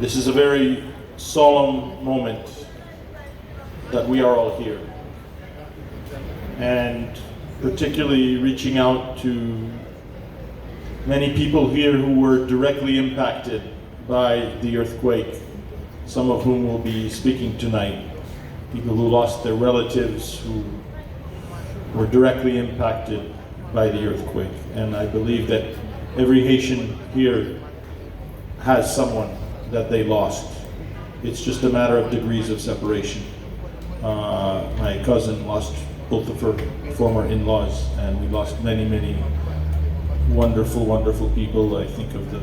This is a very solemn moment that we are all here, and particularly reaching out to many people here who were directly impacted by the earthquake, some of whom will be speaking tonight, people who lost their relatives, who were directly impacted by the earthquake. And I believe that every Haitian here has someone that they lost. It's just a matter of degrees of separation. My cousin lost both of her former in-laws, and we lost many, many wonderful, wonderful people. I think of the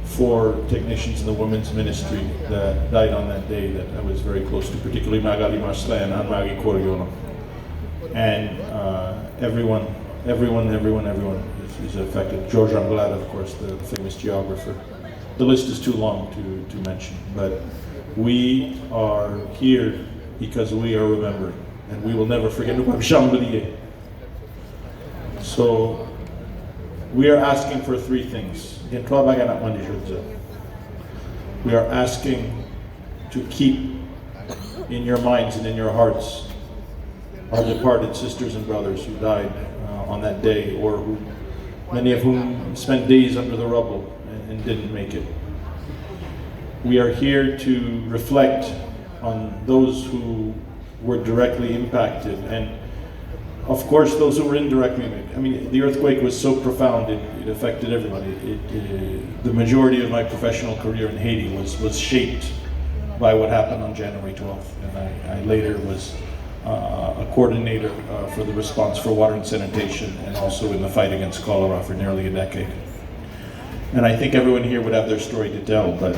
4 technicians in the women's ministry that died on that day that I was very close to, particularly Magali Marsla and Anne-Marie Coriono. And everyone is affected. George Anglade, of course, the famous geographer. The list is too long to mention, but we are here because we are remembering, and we will never forget. So we are asking for 3 things. We are asking to keep in your minds and in your hearts our departed sisters and brothers who died on that day, or who, many of whom spent days under the rubble and didn't make it. We are here to reflect on those who were directly impacted, and of course those who were indirectly impacted. I mean, the earthquake was so profound, it affected everybody. The majority of my professional career in Haiti was shaped by what happened on January 12th, and I later was a coordinator for the response for water and sanitation, and also in the fight against cholera for nearly a decade. And I think everyone here would have their story to tell, but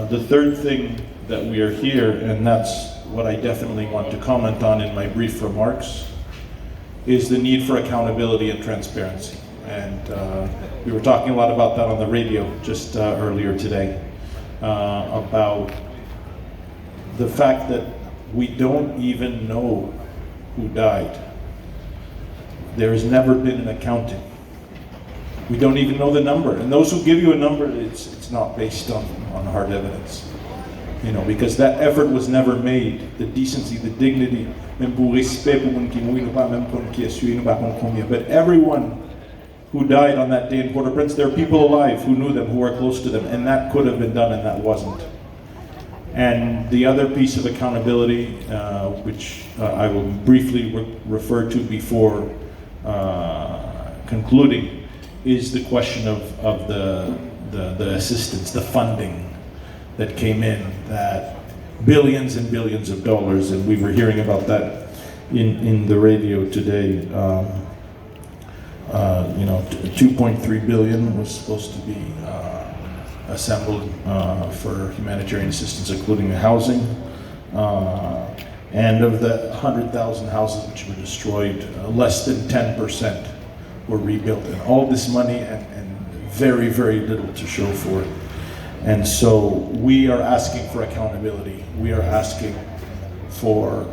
the third thing that we are here, and that's what I definitely want to comment on in my brief remarks, is the need for accountability and transparency. And we were talking a lot about that on the radio just earlier today, about the fact that we don't even know who died. There has never been an accounting. We don't even know the number. And those who give you a number, it's not based on hard evidence. You know, because that effort was never made. The decency, the dignity, but everyone who died on that day in Port-au-Prince, there are people alive who knew them, who were close to them, and that could have been done and that wasn't. And the other piece of accountability, which I will briefly refer to before concluding, is the question of the assistance, the funding that came in, that billions and billions of dollars, and we were hearing about that in the radio today. 2.3 billion was supposed to be assembled for humanitarian assistance, including the housing. And of the 100,000 houses which were destroyed, less than 10% were rebuilt. And all this money and very, very little to show for it. And so we are asking for accountability. We are asking for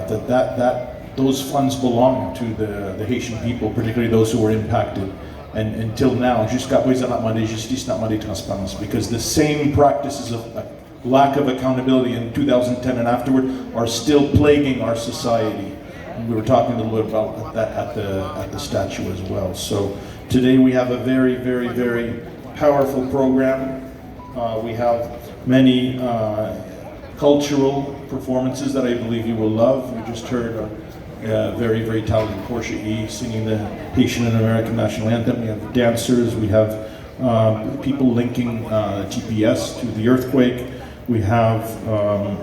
that those funds belong to the Haitian people, particularly those who were impacted. And until now, jusqu'à présent, n'a demandé justice, n'a demandé transparence, because the same practices of lack of accountability in 2010 and afterward are still plaguing our society. And we were talking a little bit about that at the statue as well. So today we have a very, very, very powerful program. We have many cultural performances that I believe you will love. We just heard a very, very talented Portia E. singing the Haitian and American national anthem. We have dancers. We have people linking GPS to the earthquake. We have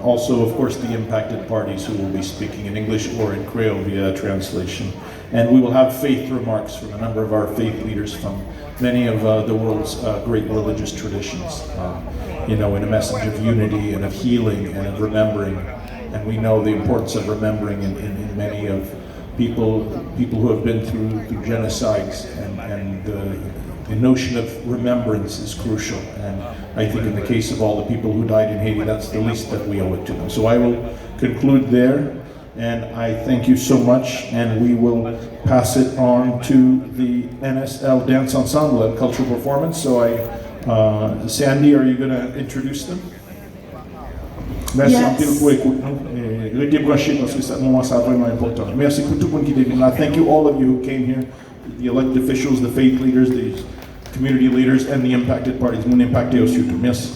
also, of course, the impacted parties who will be speaking in English or in Creole via translation. And we will have faith remarks from a number of our faith leaders from many of the world's great religious traditions, in a message of unity and of healing and of remembering. And we know the importance of remembering in many of people who have been through genocides, and the notion of remembrance is crucial. And I think in the case of all the people who died in Haiti, that's the least that we owe it to them. So I will conclude there, and I thank you so much, and we will pass it on to the NSL Dance Ensemble and Cultural Performance. So I Sandy, are you going to introduce them? Merci en pile pour écoute nous. Restez branchés parce que ce moment c'est vraiment important. Merci pour tout le monde qui est là. Thank you all of you who came here, the elected officials, the faith leaders, the community leaders, and the impacted parties. Moun impacté aussi tout. Merci.